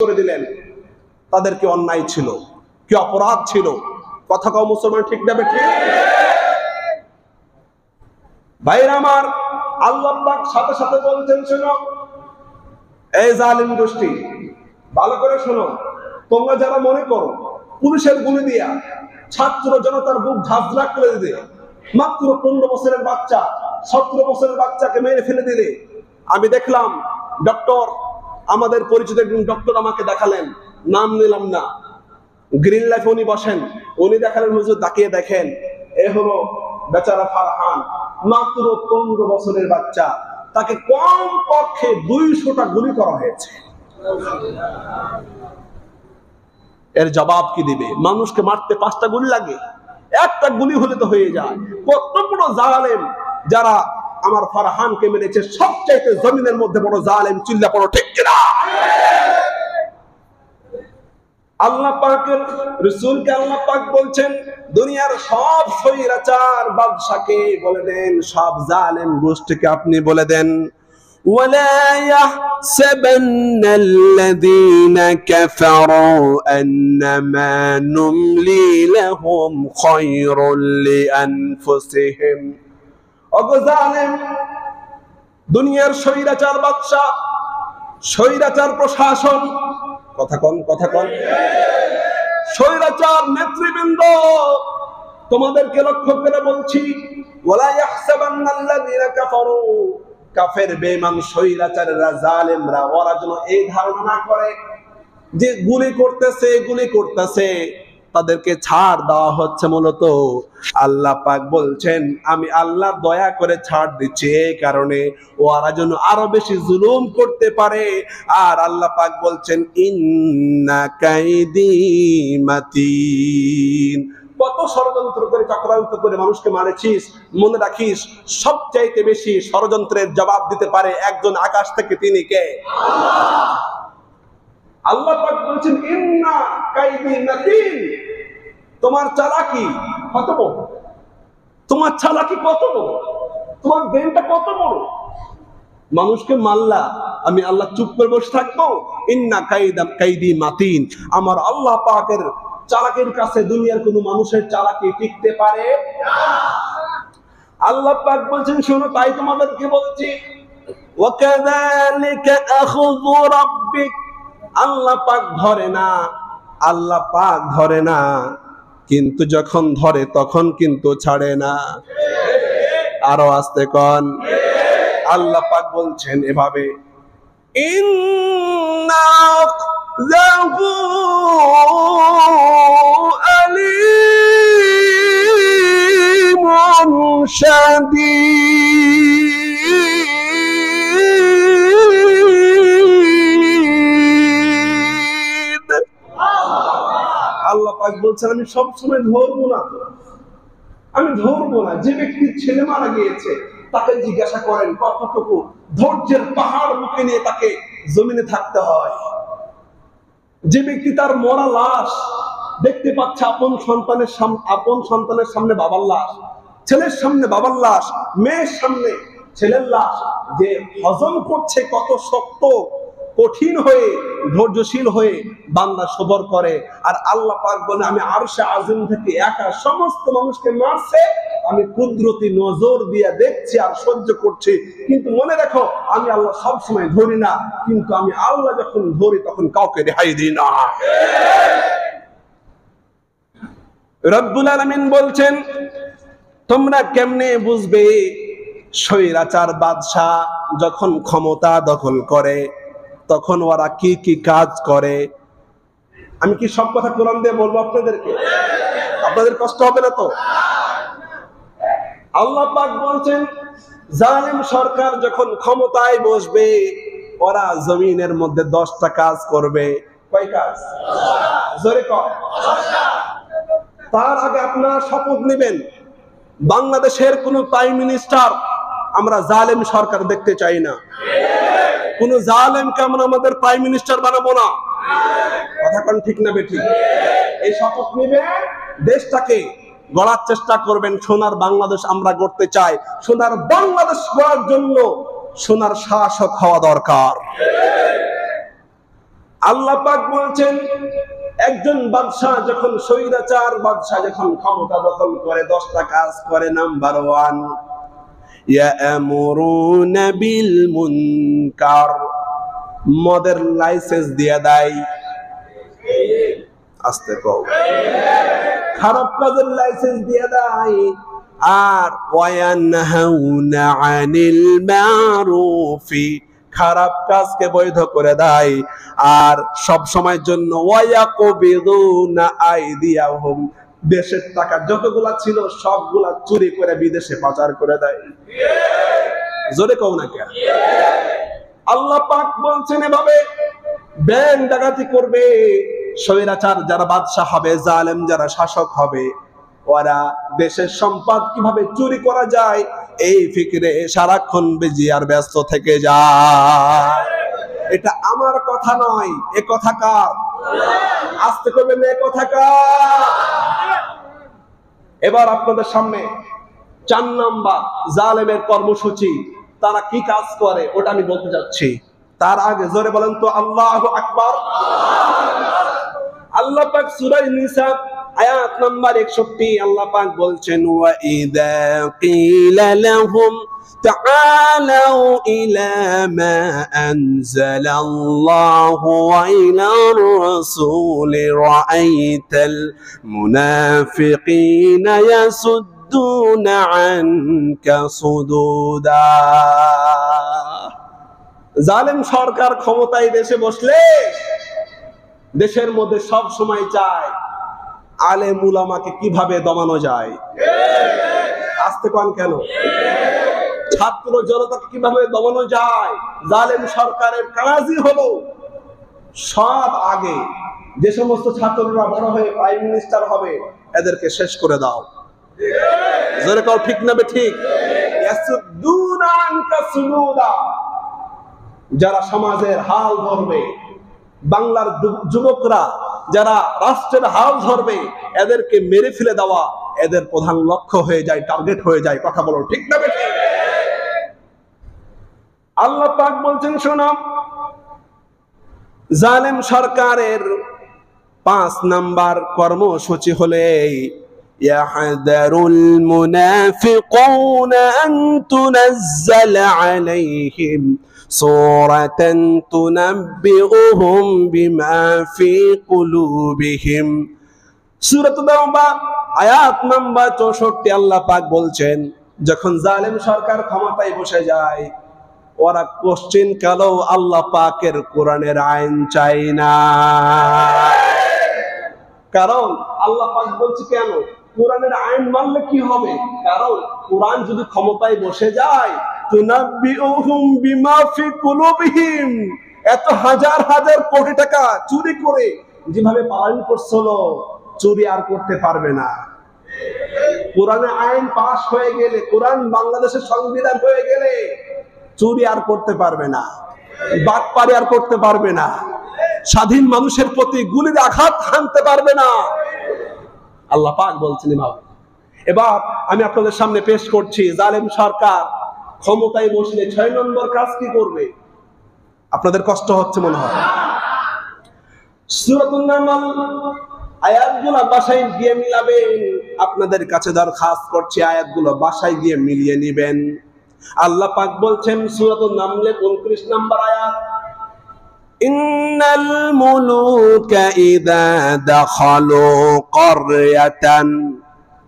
করে দিলেন। তাদের কি অন্যায় ছিল, কি অপরাধ ছিল? কথা কও মুসলমান, ঠিক না বেঠিক? ভাইরা আমার, আল্লাহ পাক সাথে সাথে বলছেন, শোনো এই জালিম গোষ্ঠী, ভালো করে শোনো, তোমরা যারা মনে করো পুলিশের গুলি দিয়া ছাত্র জনতার বুক ঝাঁঝরা করে দিলে, মাত্র 15 বছরের বাচ্চা 17 বছরের বাচ্চাকে মেরে ফেলে দিলে। আমি দেখলাম ডক্টর, আমাদের পরিচিত একজন ডক্টর আমাকে দেখালেন, নাম নিলাম না, গ্রিন লাইফ উনি বসেন, উনি দেখালেন হুজুর তাকিয়ে দেখেন, এ হলো বেচারা ফারহান, মাত্র 15 বছরের বাচ্চা, তাকে কম পক্ষে 200টা গুলি করা হয়েছে। এর জবাব কি দিবে? মানুষকে মারতে 5টা গুলি লাগে, একটা গুলি হলে তো হয়ে যায়। কত বড় জালেম যারা আমার ফারহানকে মেরেছে, সবচাইতে জমিনের মধ্যে বড় জালেম, চিল্লা পড়ো ঠিক কিনা? আল্লাহ পাকের রাসূলকে আল্লাহ পাক বলছেন, দুনিয়ার সব স্বৈরাচার বাদশাকে বলে দেন, সব জালেম গোষ্ঠীকে আপনি বলে দেন, ولا يحسبن الذين كفروا أنما نملي لهم خير لأنفسهم। ওগো জালেম, দুনিয়ার স্বৈরাচার বাদশা, স্বৈরাচার প্রশাসন, কথা কন, স্বৈরাচার নেতৃবৃন্দ, তোমাদেরকে লক্ষ্য করে বলছি, ওয়ালা ইয়াহসাবান্নাল্লাযীনা কাফারু, কাফের বেঈমান স্বৈরাচাররা জালেমরা, ওরা যেন এই ধারণা না করে যে গুলি করতেছে তাদেরকে ছাড় দেওয়া হচ্ছে। মূলত আল্লাহ পাক বলছেন, আমি আল্লাহ দয়া করে ছাড় দিচ্ছি এই কারণে ওরা যেন আরো বেশি জুলুম করতে পারে। আর আল্লাহ পাক বলছেন, ইন্না কাইদি মাতিন। কত ষড়যন্ত্র করে চক্রান্ত করে মানুষকে মারেছিস, মনে রাখিস সবচাইতে বেশি ষড়যন্ত্রের জবাব দিতে পারে একজন আকাশ থেকে, তিনি কে? আল্লাহ। আল্লাহ পাক বলছেন, ইন্না কাইদি মাতিন। তোমার চালাকি কত বড়, তোমার চালাকি কত বড়, তোমার ব্রেনটা কত বড়। মানুষকে মারলা, আমি আল্লাহ চুপ করে বসে থাকবো? ইন্না কাইদি মাতিন। আমার আল্লাহ পাকের চালাকির কাছে দুনিয়ার কোন মানুষের চালাকি টিকতে পারে না। আল্লাহ পাক বলছেন, শোনো, তাই তোমাদেরকে বলছি, ওয়াকাযালিকা আখযু রাব্বিক। আল্লাহ পাক ধরে না, কিন্তু যখন ধরে তখন কিন্তু ছাড়ে না। আরো আস্তে কন। আল্লাহ পাক বলছেন এভাবে, ইন্না যাহু আলিমুন শাদীদ। আল্লাহ পাক বলছেন, আমি সবসময় ধরবো না। যে ব্যক্তির ছেলে মারা গিয়েছে তাকে জিজ্ঞাসা করেন কতটুকু ধৈর্যের পাহাড় মুখে নিয়ে তাকে জমিনে থাকতে হয়। যে ব্যক্তি তার মরা লাশ দেখতে পাচ্ছে, আপন সন্তানের সামনে বাবার লাশ, ছেলের সামনে বাবার লাশ, মেয়ের সামনে ছেলের লাশ, যে হজম করছে, কত শক্ত কঠিন হয়ে ধৈর্যশীল হয়ে বান্দা সবর করে। আর আল্লাহ পাক বলে, আমি আরশে আজিম থেকে একা সমস্ত মানুষকে মারছে, আমি কুদরতি নজর দিয়ে দেখছি আর সহ্য করছি। কিন্তু মনে রাখো, আমি আল্লাহ সব সময় ধরি না, কিন্তু আমি আল্লাহ যখন ধরি তখন কাউকে রেহাই দিই না। রব্বুল আলামিন বলছেন, তোমরা কেমনে বুঝবে স্বৈরাচার বাদশা যখন ক্ষমতা দখল করে তখন ওরা কি কি কাজ করে? আমি কি সব কথা কোরআন দিয়ে বলবো আপনাদেরকে? আপনাদের কষ্ট হবে না তো? আল্লাহ পাক বলছেন, জালিম সরকার যখন ক্ষমতায় বসবে ওরা জমিনের মধ্যে 10টা কাজ করবে। কয় কাজ? জোরে কর। তার আগে আপনারা শপথ নেবেন, বাংলাদেশের কোন প্রাইম মিনিস্টার আমরা জালিম সরকার দেখতে চাই না। কোন জালেমকে আমরা আমাদের প্রাইম মিনিস্টার বানাবো না। কথা কোন ঠিক না বেঠিক? এই শপথ নেবেন, দেশটাকে গড়ার চেষ্টা করবেন। সোনার বাংলাদেশ আমরা গড়তে চাই। সোনার বাংলাদেশ গড়ার জন্য সোনার শাসক হওয়া দরকার। আল্লাহ পাক বলছেন একজন বাদশা যখন স্বৈরাচার বাদশা যখন ক্ষমতা দখল করে 10টা কাজ করে। নাম্বার 1, ইয়ামুরুনা বিল মুনকার, মদের লাইসেন্স দিয়ে দেয়। আস্তে কও, খারাপ কাজের লাইসেন্স দিয়ে দেয়। আর ওয়ায়ানহাউনা আনিল মারুফি, খারাপ কাজকে বৈধ করে দেয়। আর সব সময়ের জন্য ওয়ায়াকুবিদুনা আইদিয়াহুম, দেশের টাকা যতগুলা ছিল সবগুলা চুরি করে বিদেশে পাচার করে দেয়। জোরে কও না কেন? আল্লাহ পাক বলছেন এভাবে ব্যাংক ডাকাতি করবে স্বৈরাচার যারা বাদশা হবে, জালেম যারা শাসক হবে, ওরা দেশের সম্পদ কিভাবে চুরি করা যায় এই ফিকিরে সারাক্ষণ বেজি আর ব্যস্ত থেকে যায়। এটা আমার কথা নয়, এ কথা কার? আস্তে করবেন, এ কথা কার? এবার আপনাদের সামনে 4 নম্বর জালেমের কর্মসূচি, তারা কি কাজ করে ওটা আমি বলতে যাচ্ছি। তার আগে জোরে বলেন তো আল্লাহু আকবার। আল্লাহ পাক সূরা নিসা আয়াত নাম্বার 61 আল্লাহ পাক বলছেন ওয়া ইযা কিলা লাহুম তাআলাউ ইলা মা আনজালাল্লাহু ওয়া ইলার রাসূলি রাআইতাল মুনাফিকিনা ইয়াসুদ্দুনা আনকা সুদুদা। জালেম সরকার ক্ষমতায় দেশে বসলে দেশের মধ্যে সব সময় চায় আলেম উলামাকে কিভাবে দমানো যায়। আস্তে কোন কেন? ছাত্র জনতাকে কিভাবে দমানো যায়। জালেম সরকারের কাজই হলো সব আগে যে সমস্ত ছাত্ররা বড় হয়ে প্রাইম মিনিস্টার হবে এদেরকে শেষ করে দাও। জোরে কও ঠিক না ঠিক? ইয়াসুদ্দুনা আনকা সুদুদা, যারা সমাজের হাল ধরবে, বাংলার যুবকরা যারা রাষ্ট্রের হাল ধরবে এদেরকে মেরে ফেলে দেওয়া এদের প্রধান লক্ষ্য হয়ে যায়, টার্গেট হয়ে যায়। কথা বলো ঠিক না ঠিক? আল্লাহ পাক বলছেন শোনো, জালেম সরকারের 5 নাম্বার কর্মসূচি হলে ইয়াহদারুল মুনাফিকুনা আন তুনাজ্জালা আলাইহিম সূরাতান তুনাব্বিউহুম বিমা ফি কুলুবিহিম। সূরা তাওবা আয়াত নাম্বার 64 আল্লাহ পাক বলছেন যখন জালেম সরকার ক্ষমতায় বসে যায় ওরা কোশ্চেন কালো আল্লাহ পাকের কোরআনের আইন চাই না। কারণ আল্লাহ পাক বলছে কেন কোরআনের আইন মানলে কি হবে? কারণ কোরআন যদি ক্ষমতায় বসে যায় তুনাব্বিউহুম বিমা ফি কুলুবিহিম, এত হাজার হাজার কোটি টাকা চুরি করে যেভাবে পালন করছিল চুরি আর করতে পারবে না। কোরআনে আইন পাস হয়ে গেলে, কোরআন বাংলাদেশের সংবিধান হয়ে গেলে চুরি আর করতে পারবে না, বাটপারি আর করতে পারবে না, স্বাধীন মানুষের প্রতি গুলির আঘাত হানতে পারবে না। আল্লাহ পাক বলছেন এভাবে। এবার আমি আপনাদের সামনে পেশ করছি জালেম সরকার ক্ষমতায় বসলে 6 নম্বর কাজ কি করবে। আপনাদের কষ্ট হচ্ছে মনে হয়। সূরাতুন নামল আয়াতগুলো বাসায় গিয়ে মিলাবেন। আপনাদের কাছে দরখাস্ত করছি আয়াতগুলো বাসায় গিয়ে মিলিয়ে নেবেন। আল্লাহ পাক বলছেন সূরাতুন নামলের 29 নম্বর আয়াত, ইন্নাল মুলুকা ইযা দাখালু ক্বরয়াতান।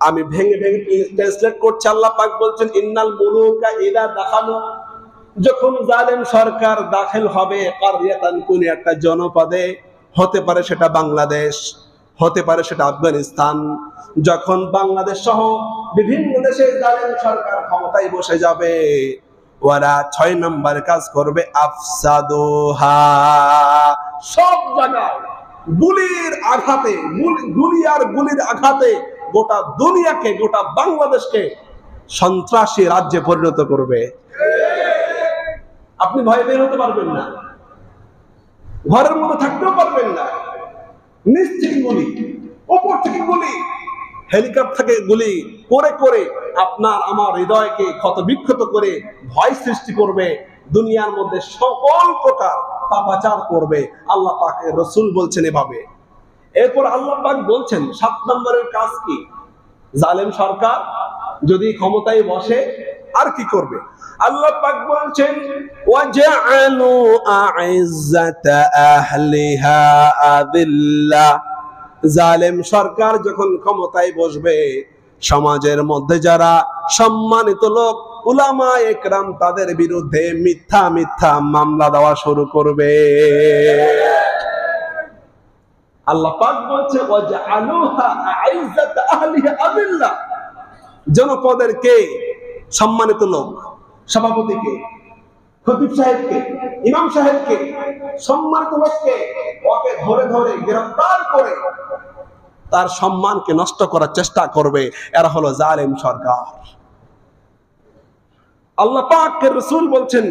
আমি ভেঙে ভেঙে ট্রান্সলেট করছি। আল্লাহ পাক বলছেন ইন্নাল মুলুকা ইযা দাখালু, যখন জালেম সরকার দাখিল হবে ক্বরয়াতান, কোন একটা জনপদে, হতে পারে সেটা বাংলাদেশ, হতে পারে সেটা আফগানিস্তান, যখন বাংলাদেশ সহ বিভিন্ন দেশে জালেম সরকার ক্ষমতায় বসে যাবে ওরা 6 নম্বর কাজ করবে আফসাদুহা, সব জায়গায় গুলির আঘাতে, গুলি আর গুলির আঘাতে গোটা দুনিয়াকে, গোটা বাংলাদেশকে সন্ত্রাসী রাজ্যে পরিণত করবে। আপনি ভয় বের হতে পারবেন না, ঘরের মধ্যে থাকতেও পারবেন না। নিচ থেকে গুলি, উপর থেকে গুলি, হেলিকপ্টার থেকে গুলি করে করে আপনার আমার হৃদয়কে ক্ষত বিক্ষত করে ভয় সৃষ্টি করবে। দুনিয়ার মধ্যে সকল প্রকার পাপাচার করবে। আল্লাহ পাকের রাসূল বলছেন এভাবে। এরপর আল্লাহ পাক বলছেন 7 নম্বরের কাজ কি? জালেম সরকার যদি ক্ষমতায় বসে আর কি করবে? আল্লাহ পাক বলছেন ওয়াজআলু আ'iজ্জাতা আহলিহা আযিল্লা। জালেম সরকার যখন ক্ষমতায় বসবে, সমাজের মধ্যে যারা সম্মানিত লোক উলামায়ে কেরাম তাদের বিরুদ্ধে মিথ্যা মিথ্যা মামলা দেওয়া শুরু করবে। আল্লাহ পাক বলছে ওয়াজআলুহা আ'iজ্জাতা আহলিহা আযিল্লা। জনপদেরকে সম্মানিত লোক, সভাপতিকে, খতিব সাহেবকে, ইমাম সাহেবকে, সম্মানিত লোককে ওকে ধরে ধরে গ্রেফতার করে তার সম্মানকে নষ্ট করার চেষ্টা করবে। এরা হলো জালেম সরকার। আল্লাহ পাকের রাসূল বলছেন,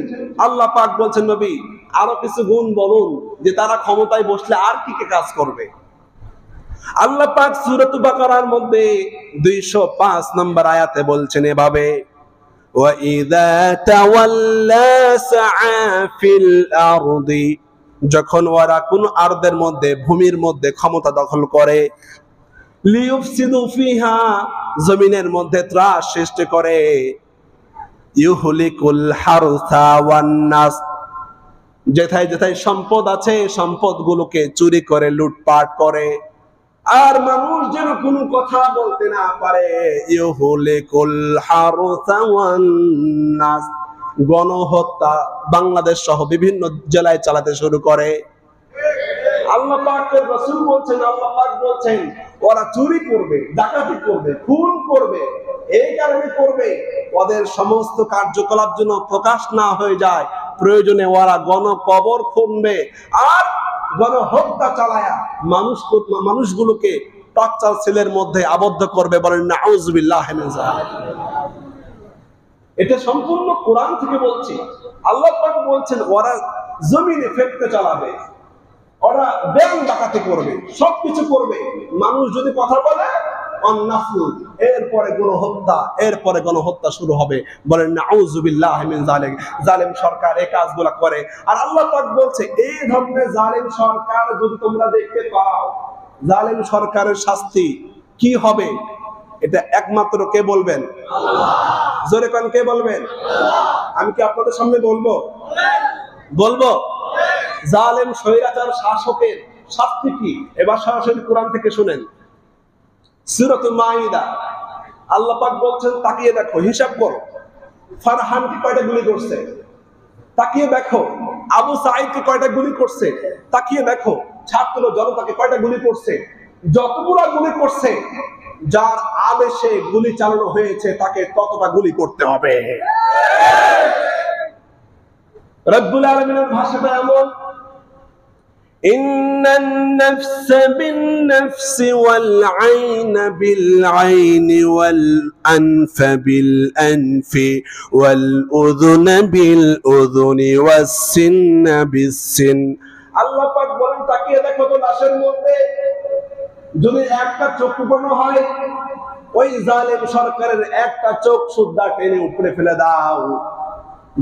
আল্লাহ পাক বলছেন নবী আরো কিছু গুণ বলুন যে তারা ক্ষমতায় বসলে আর কি কি কাজ করবে। আল্লাহ পাক সূরাতুল বাকারার মধ্যে 205 নম্বর আয়াতে বলছেন এভাবে ওয়াইযা তাওয়াল্লা সাআ ফিল আরদি। যখন ওরা কোন আরদের মধ্যে, ভূমির মধ্যে ক্ষমতা দখল করে, লিয়ুফসিদু ফিহা, জমিনের মধ্যে ত্রাস সৃষ্টি করে, ইউহলিকুল হারসা ওয়ান নাস, যেথায় যেথায় সম্পদ আছে সম্পদগুলোকে চুরি করে লুটপাট করে, আর মানুষ যেন কোনো কথা বলতে না পারে, ইউহলিকুল হারসা ওয়ান নাস, গণহত্যা বাংলাদেশ সহ বিভিন্ন জেলায় চালাতে শুরু করে। আল্লাহ পাকের রাসূল বলছেন, আল্লাহ পাক বলছেন ওরা চুরি করবে, ডাকাতি করবে, খুন করবে। এই কারণে করবে ওদের সমস্ত কার্যকলাপ যেন প্রকাশ না হয়ে যায়। প্রয়োজনে ওরা গণকবর খুনবে আর গণহত্যা চালায়া মানুষগুলোকে টর্চার সেলের মধ্যে আবদ্ধ করবে। বলেন নাউযুবিল্লাহি মিন যালিক। এটা সম্পূর্ণ কোরআন থেকে বলছি। আল্লাহ পাক বলছেন ওরা জমিনে ফেতনা চালাবে, ওরা ব্যাংক ডাকাতি করবে, সবকিছু করবে। মানুষ যদি কথা বলে অন্নাফুল, এরপরে গণহত্যা, এরপরে গণহত্যা শুরু হবে। বলেন নাউযুবিল্লাহি মিন যালিক। জালেম সরকার এই কাজগুলো করে। আর আল্লাহ পাক বলছে এই ধরনের জালেম সরকার যদি তোমরা দেখতে পাও, জালেম সরকারের শাস্তি কি হবে এটা একমাত্র কে বলবেন? আল্লাহ। জোরে কোন কে বলবেন? আল্লাহ। আমি কি আপনাদের সামনে বলবো? বলবো। জালেম স্বৈরাচার শাসকের শাস্তি কি? এবার সরাসরি কোরআন থেকে শুনেন। সূরাতুল মাইদা আল্লাহ পাক বলছেন তাকিয়ে দেখো, হিসাব করো ফারহানকে কয়টা গুলি করছে, তাকিয়ে দেখো আবু সাঈদকে কয়টা গুলি করছে, তাকিয়ে দেখো ছাত্র জনতাকে কয়টা গুলি করছে। যতগুলো গুলি করছে, যার আদেশে গুলি চালানো হয়েছে তাকে ততটা গুলি করতে হবে। রব্বুল আলামিনের ভাষাটা এমন, ইন্নান নাফসা বিন-নাফস ওয়াল আইনা বিল-আইনি ওয়াল আনফা বিল-আনফি ওয়াল উযুনা বিল-উযুনি ওয়াস-সিন্না বিস-সিন। আল্লাহ পাক বলেন তাকিয়ে দেখো তো লাশের মধ্যে যদি একটা চোখ পূর্ণ হয়, ওই জালেম সরকারের একটা চোখ সুদ্ধা টেনে উপরে ফেলে দাও।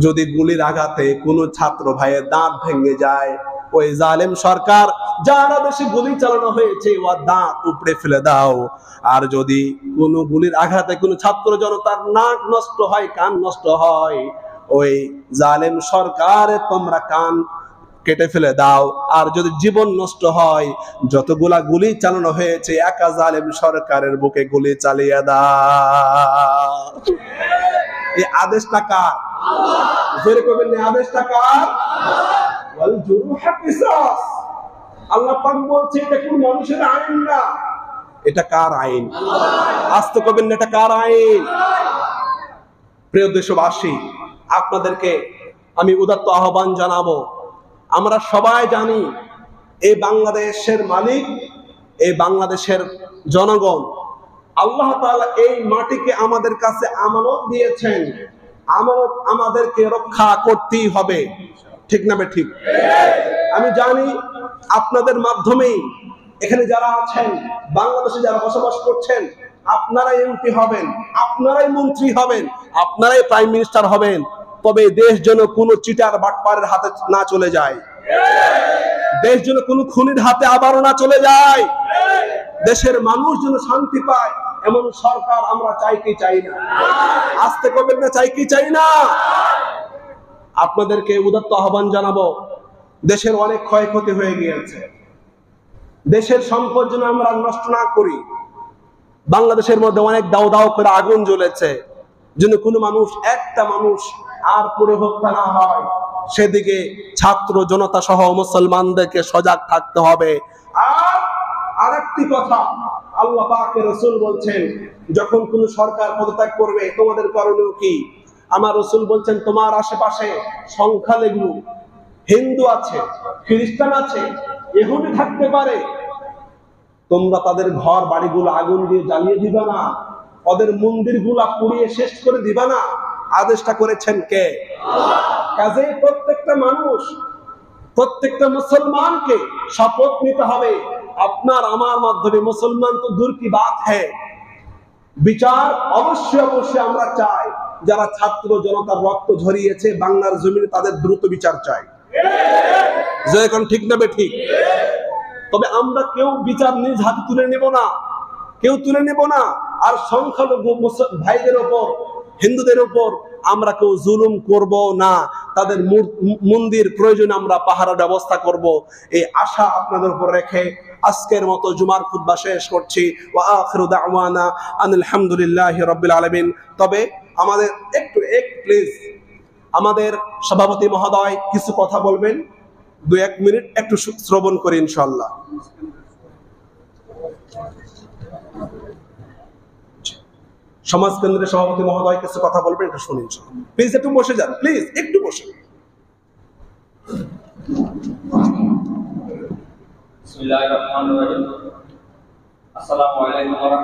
যদি গুলির আঘাতে কোনো ছাত্র ভাইয়ের দাঁত ভেঙে যায়, ওই জালেম সরকার যারা বেশি গুলি চালানো হয়েছে ওর দাঁত উপড়ে ফেলে দাও। আর যদি কোনো গুলির আঘাতে কোনো ছাত্র জনতার নাক নষ্ট হয়, কান নষ্ট হয়, ওই জালেম সরকারের তোমরা কান কেটে ফেলে দাও। আর যদি জীবন নষ্ট হয়, যতগুলা গুলি চালানো হয়েছে একা জালেম সরকারের বুকে গুলি চালিয়ে দাও। এই আদেশটা কার? আল্লাহ। জোরে কইবেন না, আদেশটা কার? আল্লাহ। ওয়াল জুরুহা কিসাস। আল্লাহ পাক বলছে এটা কোন মানুষের আইন না, এটা কার আইন? আল্লাহ। আস্তে কইবেন না, এটা কার আইন? প্রিয় দেশবাসী, আপনাদেরকে আমি উদাত্ত আহ্বান জানাবো, আমরা সবাই জানি এই বাংলাদেশের মালিক, এই বাংলাদেশের জনগণ। আল্লাহ তাআলা এই মাটিকে আমাদের কাছে আমানত দিয়েছেন, আমানত আমাদেরকে রক্ষা করতেই হবে। ঠিক না ঠিক? আমি জানি আপনাদের মাধ্যমেই এখানে যারা আছেন, বাংলাদেশে যারা বসবাস করছেন, আপনারাই এমপি হবেন, আপনারাই মন্ত্রী হবেন, আপনারাই প্রাইম মিনিস্টার হবেন। তবে দেশ যেন কোনো চিটার বাটপারের হাতে না চলে যায়। দেশ যেন কোনো খুনির হাতে আবারও না চলে যায়, দেশের মানুষ যেন শান্তি পায়, এমন সরকার আমরা চাই কি চাই না? আসতে কবেন না, চাই কি চাই না? আপনাদেরকে উদাত্ত আহ্বান জানাবো, দেশের অনেক ক্ষয়ক্ষতি হয়ে গিয়েছে, দেশের সম্পদ যেন আমরা নষ্ট না করি। বাংলাদেশের মধ্যে অনেক দাও দাও করে আগুন জ্বলেছে, যেন কোনো মানুষ, একটা মানুষ আর পুরো হত্যা না হয়, সেদিকে ছাত্র জনতা সহ মুসলমানদেরকে সজাগ থাকতে হবে। আর আরেকটি কথা, আল্লাহ পাকের রাসূল বলছেন, যখন কোন সরকার পদত্যাগ করবে তোমাদের করণীয় কি? আমার রাসূল বলছেন, তোমার আশেপাশে সংখ্যালঘু হিন্দু আছে, খ্রিস্টান আছে, ইহুদি থাকতে পারে, তোমরা তাদের ঘর বাড়িগুলো আগুন দিয়ে জ্বালিয়ে দিবা না, ওদের মন্দিরগুলা পুড়িয়ে শেষ করে দিবা না। আদেশটা করেছেন কে? কাজে প্রত্যেকটা মানুষ, প্রত্যেকটা মুসলমানকে শপথ নিতে হবে, আপনার আমার মাধ্যমে মুসলমান তো দূর কি বাত হ্যায়, বিচার অবশ্যই অবশ্যই আমরা চাই। যারা ছাত্র জনতার রক্ত ঝরিয়েছে বাংলার জমিনে, তাদের দ্রুত বিচার চাই। যে এখন ঠিক না ঠিক? তবে আমরা কেউ বিচার নিজ হাতে তুলে নেব না, কেউ তুলে নেব না। আর সংখ্যালঘু ভাইদের ওপর, হিন্দুদের ওপর আমরা কেউ জুলুম করব না, তাদের মন্দির প্রয়োজনে আমরা পাহারা ব্যবস্থা করব, এই আশা আপনাদের উপর রেখে আজকের মতো জুমার খুতবা শেষ করছি। ওয়া আখিরু দাওয়ানা আনিল হামদুলিল্লাহি রাব্বিল আলামিন। তবে আমাদের একটু প্লিজ, আমাদের সভাপতি মহোদয় কিছু কথা বলবেন, 2-1 মিনিট একটু শ্রবণ করি ইনশাআল্লাহ। সমাজ কেন্দ্রের সভাপতি মহোদয় কিছু কথা বলবেন, একটু শুনুন প্লিজ। একটু বসে যান প্লিজ, একটু বসে। বিসমিল্লাহির রহমানির রহিম। আসসালামু আলাইকুম।